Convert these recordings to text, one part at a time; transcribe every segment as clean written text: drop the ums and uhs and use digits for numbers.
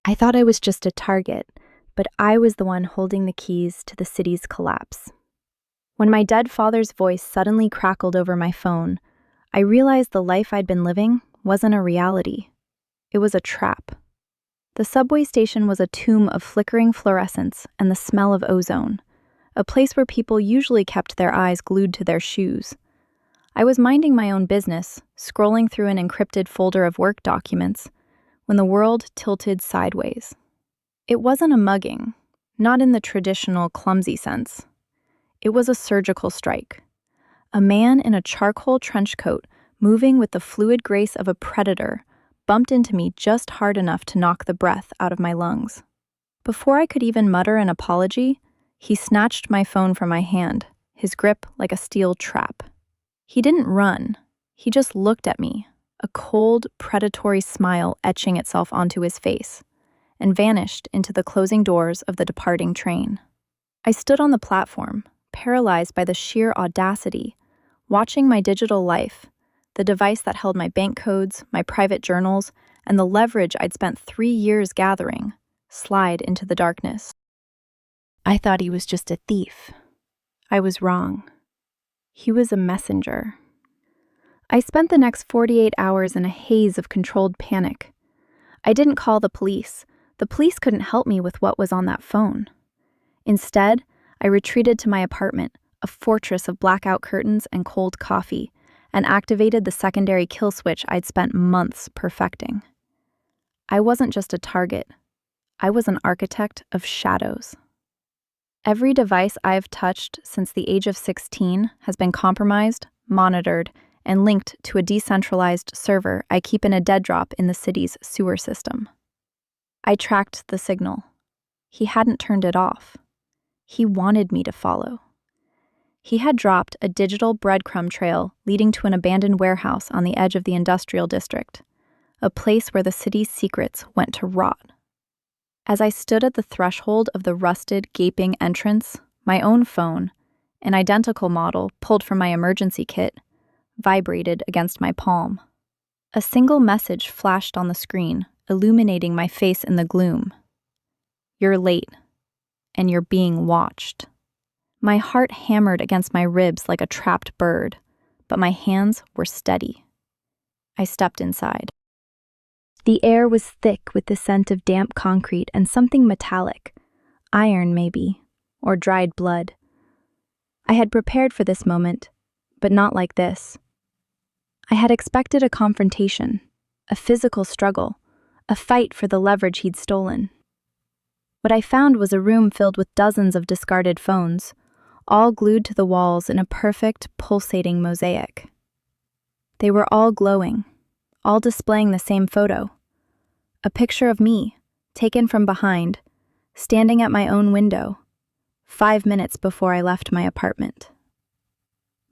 I thought I was just a target, but I was the one holding the keys to the city's collapse. When my dead father's voice suddenly crackled over my phone, I realized the life I'd been living wasn't a reality. It was a trap. The subway station was a tomb of flickering fluorescence and the smell of ozone, a place where people usually kept their eyes glued to their shoes. I was minding my own business, scrolling through an encrypted folder of work documents, when the world tilted sideways. It wasn't a mugging, not in the traditional clumsy sense. It was a surgical strike. A man in a charcoal trench coat, moving with the fluid grace of a predator, bumped into me just hard enough to knock the breath out of my lungs. Before I could even mutter an apology, he snatched my phone from my hand, his grip like a steel trap. He didn't run. He just looked at me, a cold, predatory smile etching itself onto his face, and vanished into the closing doors of the departing train. I stood on the platform, paralyzed by the sheer audacity, watching my digital life, the device that held my bank codes, my private journals, and the leverage I'd spent 3 years gathering, slide into the darkness. I thought he was just a thief. I was wrong. He was a messenger. I spent the next 48 hours in a haze of controlled panic. I didn't call the police. The police couldn't help me with what was on that phone. Instead, I retreated to my apartment, a fortress of blackout curtains and cold coffee, and activated the secondary kill switch I'd spent months perfecting. I wasn't just a target. I was an architect of shadows. Every device I've touched since the age of 16 has been compromised, monitored, and linked to a decentralized server I keep in a dead drop in the city's sewer system. I tracked the signal. He hadn't turned it off. He wanted me to follow. He had dropped a digital breadcrumb trail leading to an abandoned warehouse on the edge of the industrial district, a place where the city's secrets went to rot. As I stood at the threshold of the rusted, gaping entrance, my own phone, an identical model pulled from my emergency kit, vibrated against my palm. A single message flashed on the screen, illuminating my face in the gloom. "You're late, and you're being watched." My heart hammered against my ribs like a trapped bird, but my hands were steady. I stepped inside. The air was thick with the scent of damp concrete and something metallic, iron maybe, or dried blood. I had prepared for this moment, but not like this. I had expected a confrontation, a physical struggle, a fight for the leverage he'd stolen. What I found was a room filled with dozens of discarded phones, all glued to the walls in a perfect, pulsating mosaic. They were all glowing, all displaying the same photo. A picture of me, taken from behind, standing at my own window, 5 minutes before I left my apartment.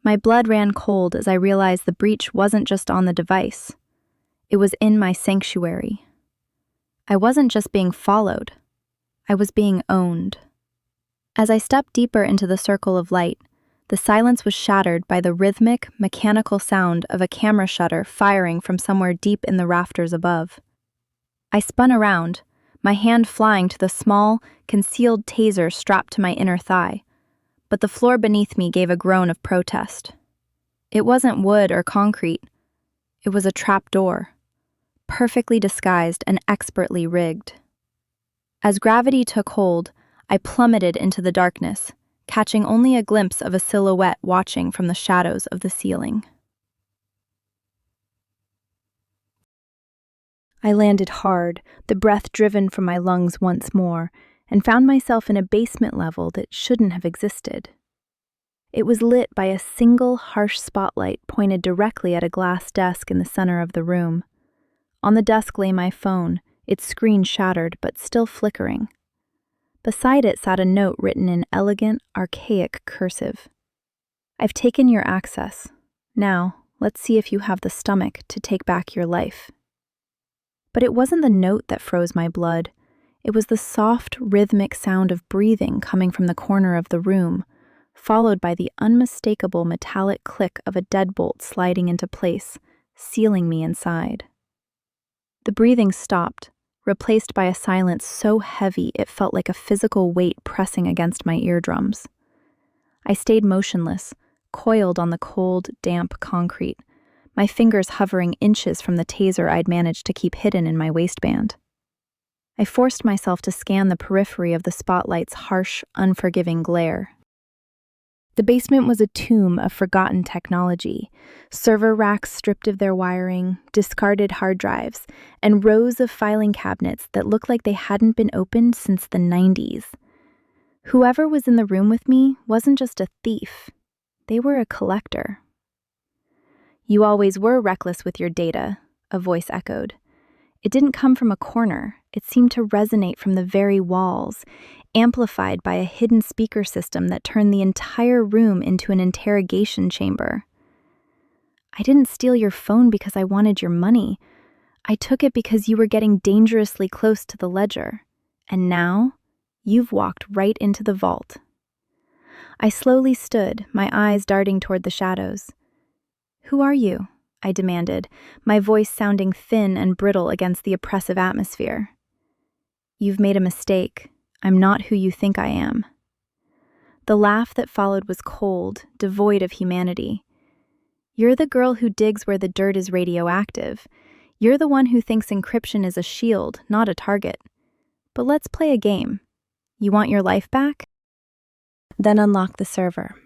My blood ran cold as I realized the breach wasn't just on the device. It was in my sanctuary. I wasn't just being followed. I was being owned. As I stepped deeper into the circle of light, the silence was shattered by the rhythmic, mechanical sound of a camera shutter firing from somewhere deep in the rafters above. I spun around, my hand flying to the small, concealed taser strapped to my inner thigh, but the floor beneath me gave a groan of protest. It wasn't wood or concrete. It was a trap door, perfectly disguised and expertly rigged. As gravity took hold, I plummeted into the darkness, catching only a glimpse of a silhouette watching from the shadows of the ceiling. I landed hard, the breath driven from my lungs once more, and found myself in a basement level that shouldn't have existed. It was lit by a single harsh spotlight pointed directly at a glass desk in the center of the room. On the desk lay my phone, its screen shattered but still flickering. Beside it sat a note written in elegant, archaic cursive. "I've taken your access. Now, let's see if you have the stomach to take back your life." But it wasn't the note that froze my blood. It was the soft, rhythmic sound of breathing coming from the corner of the room, followed by the unmistakable metallic click of a deadbolt sliding into place, sealing me inside. The breathing stopped, replaced by a silence so heavy it felt like a physical weight pressing against my eardrums. I stayed motionless, coiled on the cold, damp concrete, my fingers hovering inches from the taser I'd managed to keep hidden in my waistband. I forced myself to scan the periphery of the spotlight's harsh, unforgiving glare. The basement was a tomb of forgotten technology, server racks stripped of their wiring, discarded hard drives, and rows of filing cabinets that looked like they hadn't been opened since the 90s. Whoever was in the room with me wasn't just a thief, they were a collector. "You always were reckless with your data," a voice echoed. It didn't come from a corner, it seemed to resonate from the very walls, amplified by a hidden speaker system that turned the entire room into an interrogation chamber. "I didn't steal your phone because I wanted your money. I took it because you were getting dangerously close to the ledger. And now, you've walked right into the vault." I slowly stood, my eyes darting toward the shadows. "Who are you?" I demanded, my voice sounding thin and brittle against the oppressive atmosphere. "You've made a mistake. I'm not who you think I am." The laugh that followed was cold, devoid of humanity. "You're the girl who digs where the dirt is radioactive. You're the one who thinks encryption is a shield, not a target. But let's play a game. You want your life back? Then unlock the server."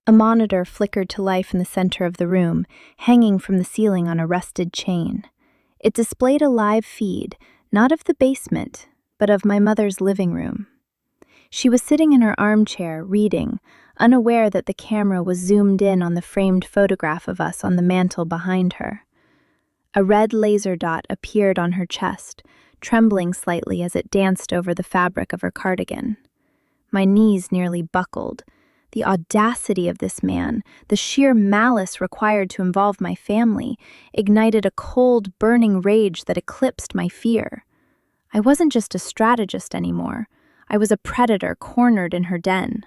A monitor flickered to life in the center of the room, hanging from the ceiling on a rusted chain. It displayed a live feed, not of the basement, but of my mother's living room. She was sitting in her armchair, reading, unaware that the camera was zoomed in on the framed photograph of us on the mantel behind her. A red laser dot appeared on her chest, trembling slightly as it danced over the fabric of her cardigan. My knees nearly buckled. The audacity of this man, the sheer malice required to involve my family, ignited a cold, burning rage that eclipsed my fear. I wasn't just a strategist anymore. I was a predator cornered in her den.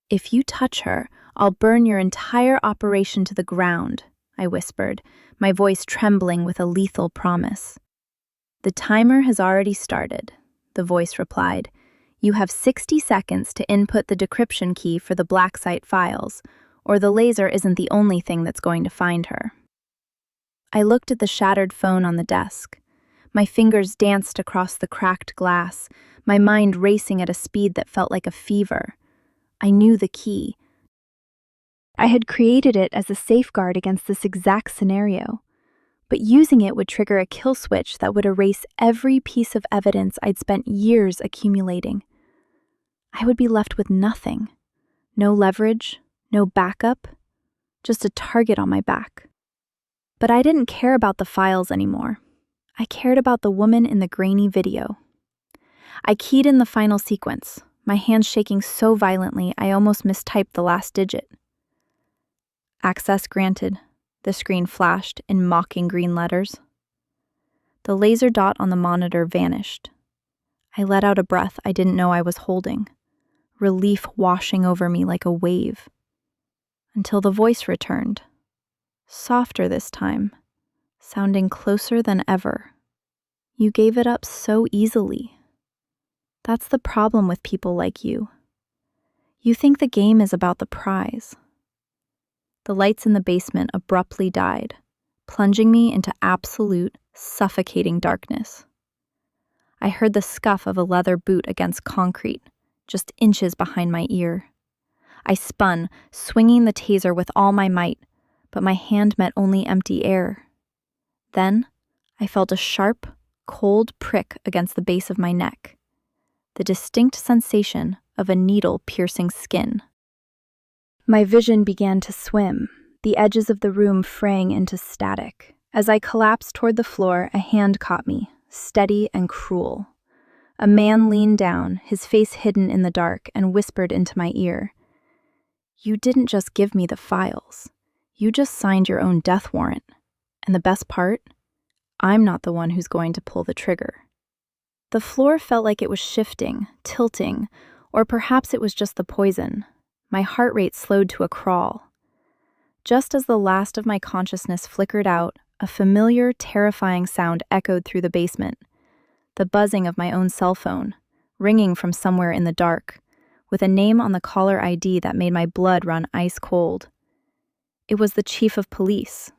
"If you touch her, I'll burn your entire operation to the ground," I whispered, my voice trembling with a lethal promise. "The timer has already started," the voice replied. "You have 60 seconds to input the decryption key for the black site files, or the laser isn't the only thing that's going to find her." I looked at the shattered phone on the desk. My fingers danced across the cracked glass, my mind racing at a speed that felt like a fever. I knew the key. I had created it as a safeguard against this exact scenario, but using it would trigger a kill switch that would erase every piece of evidence I'd spent years accumulating. I would be left with nothing. No leverage, no backup, just a target on my back. But I didn't care about the files anymore. I cared about the woman in the grainy video. I keyed in the final sequence, my hands shaking so violently I almost mistyped the last digit. "Access granted," the screen flashed in mocking green letters. The laser dot on the monitor vanished. I let out a breath I didn't know I was holding, relief washing over me like a wave. Until the voice returned, softer this time, sounding closer than ever. "You gave it up so easily. That's the problem with people like you. You think the game is about the prize." The lights in the basement abruptly died, plunging me into absolute, suffocating darkness. I heard the scuff of a leather boot against concrete, just inches behind my ear. I spun, swinging the taser with all my might, but my hand met only empty air. Then, I felt a sharp, cold prick against the base of my neck, the distinct sensation of a needle piercing skin. My vision began to swim, the edges of the room fraying into static. As I collapsed toward the floor, a hand caught me, steady and cruel. A man leaned down, his face hidden in the dark, and whispered into my ear, "You didn't just give me the files. You just signed your own death warrant. And the best part? I'm not the one who's going to pull the trigger." The floor felt like it was shifting, tilting, or perhaps it was just the poison. My heart rate slowed to a crawl. Just as the last of my consciousness flickered out, a familiar, terrifying sound echoed through the basement. the buzzing of my own cell phone, ringing from somewhere in the dark, with a name on the caller ID that made my blood run ice cold. It was the chief of police.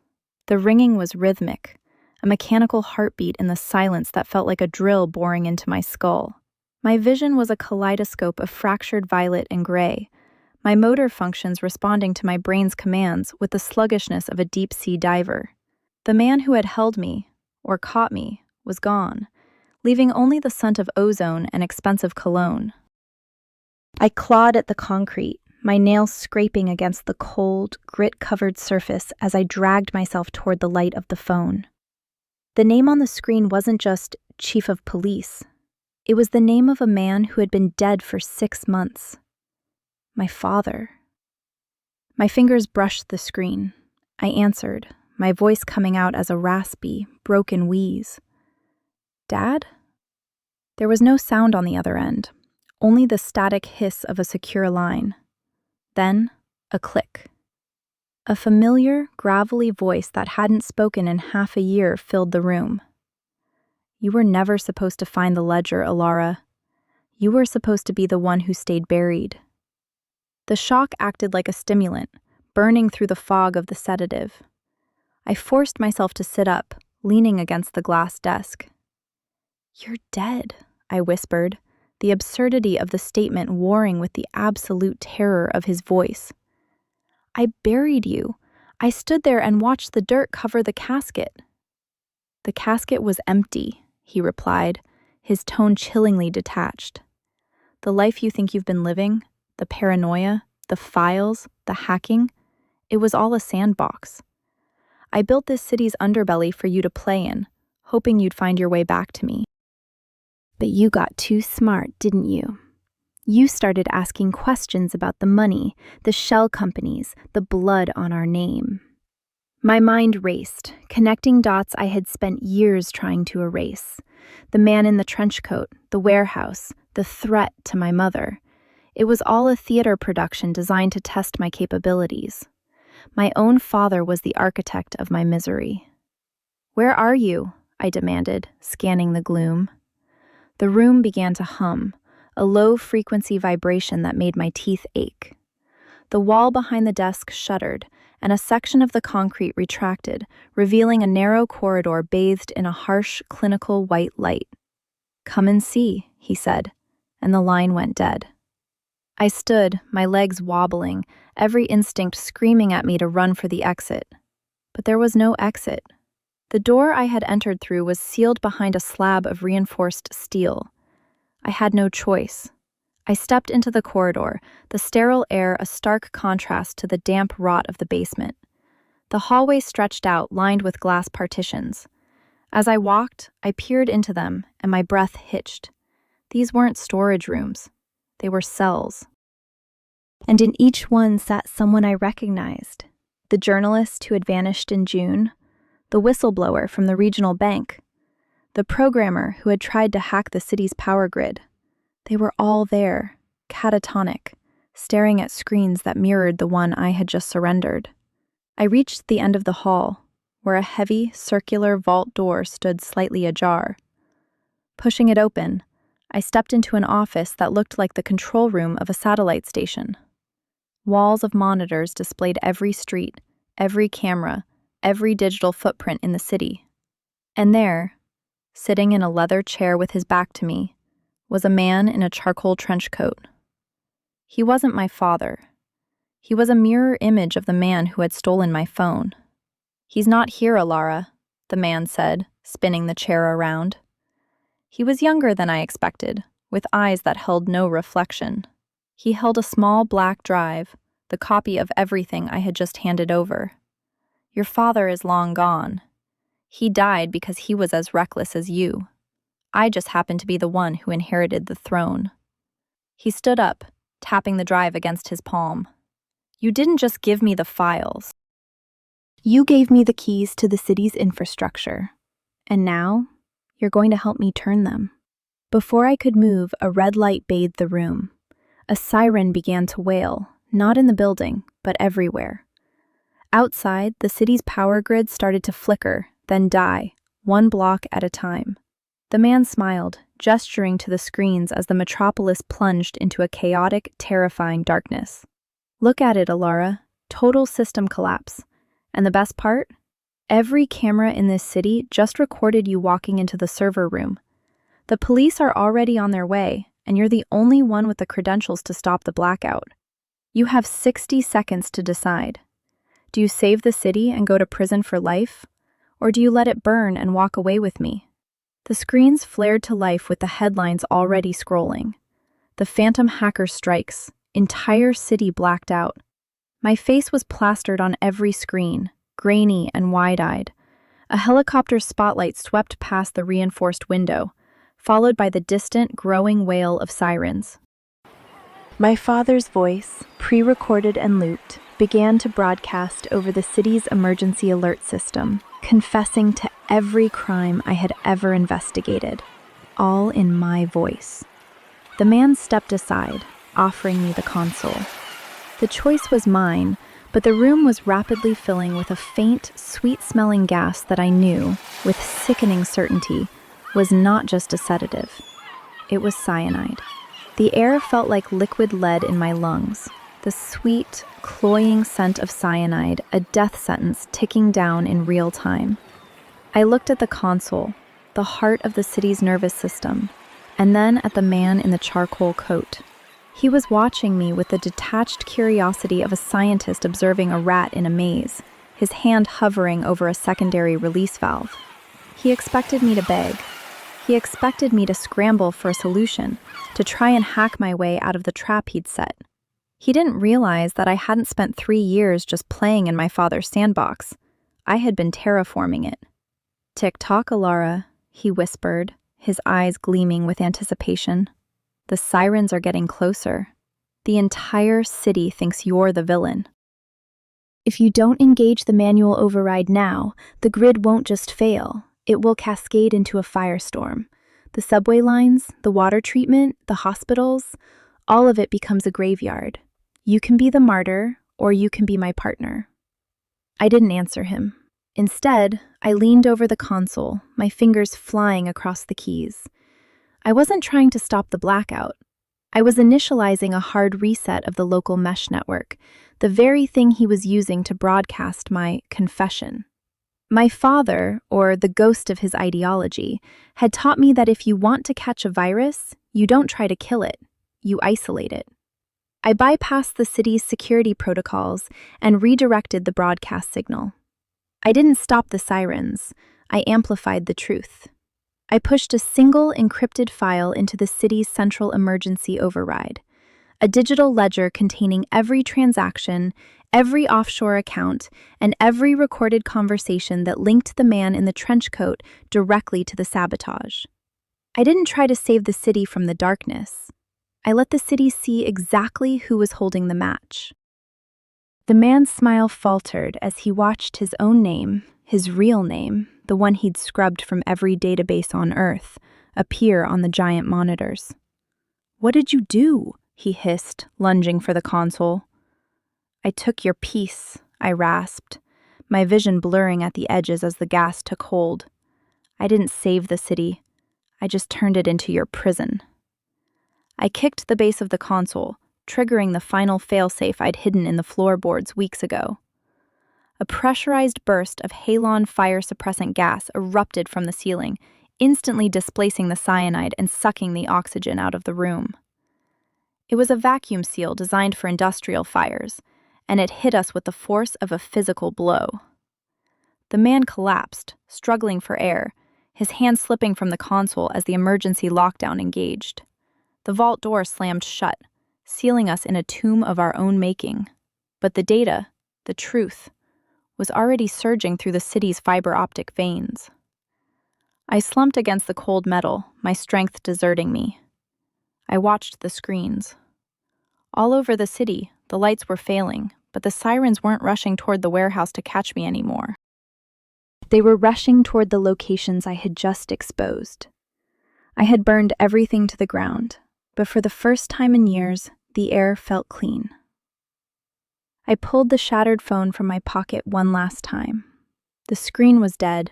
The ringing was rhythmic, a mechanical heartbeat in the silence that felt like a drill boring into my skull. My vision was a kaleidoscope of fractured violet and gray, my motor functions responding to my brain's commands with the sluggishness of a deep-sea diver. The man who had held me, or caught me, was gone, leaving only the scent of ozone and expensive cologne. I clawed at the concrete, my nails scraping against the cold, grit-covered surface as I dragged myself toward the light of the phone. The name on the screen wasn't just Chief of Police. It was the name of a man who had been dead for 6 months. My father. My fingers brushed the screen. I answered, my voice coming out as a raspy, broken wheeze. Dad? There was no sound on the other end, only the static hiss of a secure line. Then, a click. A familiar, gravelly voice that hadn't spoken in half a year filled the room. You were never supposed to find the ledger, Alara. You were supposed to be the one who stayed buried. The shock acted like a stimulant, burning through the fog of the sedative. I forced myself to sit up, leaning against the glass desk. You're dead, I whispered, the absurdity of the statement warring with the absolute terror of his voice. I buried you. I stood there and watched the dirt cover the casket. The casket was empty, he replied, his tone chillingly detached. The life you think you've been living, the paranoia, the files, the hacking, it was all a sandbox. I built this city's underbelly for you to play in, hoping you'd find your way back to me. But you got too smart, didn't you? You started asking questions about the money, the shell companies, the blood on our name. My mind raced, connecting dots I had spent years trying to erase. The man in the trench coat, the warehouse, the threat to my mother. It was all a theater production designed to test my capabilities. My own father was the architect of my misery. Where are you? I demanded, scanning the gloom. The room began to hum, a low-frequency vibration that made my teeth ache. The wall behind the desk shuddered, and a section of the concrete retracted, revealing a narrow corridor bathed in a harsh, clinical white light. Come and see, he said, and the line went dead. I stood, my legs wobbling, every instinct screaming at me to run for the exit. But there was no exit. The door I had entered through was sealed behind a slab of reinforced steel. I had no choice. I stepped into the corridor, the sterile air a stark contrast to the damp rot of the basement. The hallway stretched out, lined with glass partitions. As I walked, I peered into them, and my breath hitched. These weren't storage rooms. They were cells. And in each one sat someone I recognized. The journalist who had vanished in June, the whistleblower from the regional bank, the programmer who had tried to hack the city's power grid. They were all there, catatonic, staring at screens that mirrored the one I had just surrendered. I reached the end of the hall, where a heavy, circular vault door stood slightly ajar. Pushing it open, I stepped into an office that looked like the control room of a satellite station. Walls of monitors displayed every street, every camera, every digital footprint in the city. And there, sitting in a leather chair with his back to me, was a man in a charcoal trench coat. He wasn't my father. He was a mirror image of the man who had stolen my phone. He's not here, Alara, the man said, spinning the chair around. He was younger than I expected, with eyes that held no reflection. He held a small black drive, the copy of everything I had just handed over. Your father is long gone. He died because he was as reckless as you. I just happened to be the one who inherited the throne. He stood up, tapping the drive against his palm. You didn't just give me the files. You gave me the keys to the city's infrastructure. And now, you're going to help me turn them. Before I could move, a red light bathed the room. A siren began to wail, not in the building, but everywhere. Outside, the city's power grid started to flicker, then die, one block at a time. The man smiled, gesturing to the screens as the metropolis plunged into a chaotic, terrifying darkness. Look at it, Alara. Total system collapse. And the best part? Every camera in this city just recorded you walking into the server room. The police are already on their way, and you're the only one with the credentials to stop the blackout. You have 60 seconds to decide. Do you save the city and go to prison for life? Or do you let it burn and walk away with me? The screens flared to life with the headlines already scrolling. The phantom hacker strikes. Entire city blacked out. My face was plastered on every screen, grainy and wide-eyed. A helicopter spotlight swept past the reinforced window, followed by the distant, growing wail of sirens. My father's voice, pre-recorded and looped, began to broadcast over the city's emergency alert system, confessing to every crime I had ever investigated, all in my voice. The man stepped aside, offering me the console. The choice was mine, but the room was rapidly filling with a faint, sweet-smelling gas that I knew, with sickening certainty, was not just a sedative. It was cyanide. The air felt like liquid lead in my lungs, the sweet, cloying scent of cyanide, a death sentence ticking down in real time. I looked at the console, the heart of the city's nervous system, and then at the man in the charcoal coat. He was watching me with the detached curiosity of a scientist observing a rat in a maze, his hand hovering over a secondary release valve. He expected me to beg. He expected me to scramble for a solution, to try and hack my way out of the trap he'd set. He didn't realize that I hadn't spent 3 years just playing in my father's sandbox. I had been terraforming it. "Tick-tock, Alara," he whispered, his eyes gleaming with anticipation. "The sirens are getting closer. The entire city thinks you're the villain. If you don't engage the manual override now, the grid won't just fail. It will cascade into a firestorm. The subway lines, the water treatment, the hospitals, all of it becomes a graveyard. You can be the martyr, or you can be my partner." I didn't answer him. Instead, I leaned over the console, my fingers flying across the keys. I wasn't trying to stop the blackout. I was initializing a hard reset of the local mesh network, the very thing he was using to broadcast my confession. My father, or the ghost of his ideology, had taught me that if you want to catch a virus, you don't try to kill it, you isolate it. I bypassed the city's security protocols and redirected the broadcast signal. I didn't stop the sirens, I amplified the truth. I pushed a single encrypted file into the city's central emergency override, a digital ledger containing every transaction, every offshore account, and every recorded conversation that linked the man in the trench coat directly to the sabotage. I didn't try to save the city from the darkness. I let the city see exactly who was holding the match. The man's smile faltered as he watched his own name, his real name, the one he'd scrubbed from every database on Earth, appear on the giant monitors. "What did you do?" he hissed, lunging for the console. "I took your piece," I rasped, my vision blurring at the edges as the gas took hold. "I didn't save the city. I just turned it into your prison." I kicked the base of the console, triggering the final failsafe I'd hidden in the floorboards weeks ago. A pressurized burst of halon fire-suppressant gas erupted from the ceiling, instantly displacing the cyanide and sucking the oxygen out of the room. It was a vacuum seal designed for industrial fires, and it hit us with the force of a physical blow. The man collapsed, struggling for air, his hand slipping from the console as the emergency lockdown engaged. The vault door slammed shut, sealing us in a tomb of our own making. But the data, the truth, was already surging through the city's fiber-optic veins. I slumped against the cold metal, my strength deserting me. I watched the screens. All over the city, the lights were failing, but the sirens weren't rushing toward the warehouse to catch me anymore. They were rushing toward the locations I had just exposed. I had burned everything to the ground, but for the first time in years, the air felt clean. I pulled the shattered phone from my pocket one last time. The screen was dead,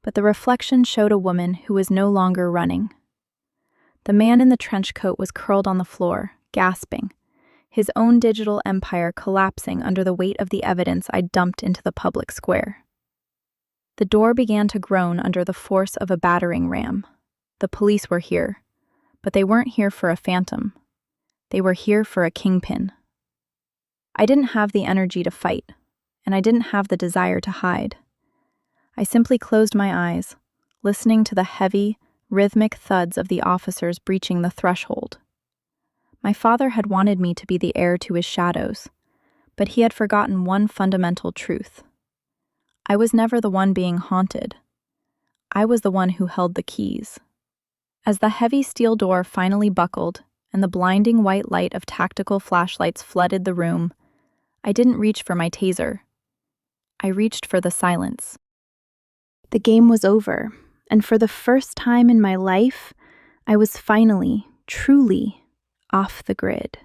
but the reflection showed a woman who was no longer running. The man in the trench coat was curled on the floor, gasping, his own digital empire collapsing under the weight of the evidence I'd dumped into the public square. The door began to groan under the force of a battering ram. The police were here, but they weren't here for a phantom. They were here for a kingpin. I didn't have the energy to fight, and I didn't have the desire to hide. I simply closed my eyes, listening to the heavy, rhythmic thuds of the officers breaching the threshold. My father had wanted me to be the heir to his shadows, but he had forgotten one fundamental truth. I was never the one being haunted. I was the one who held the keys. As the heavy steel door finally buckled and the blinding white light of tactical flashlights flooded the room, I didn't reach for my taser. I reached for the silence. The game was over, and for the first time in my life, I was finally, truly, off the grid.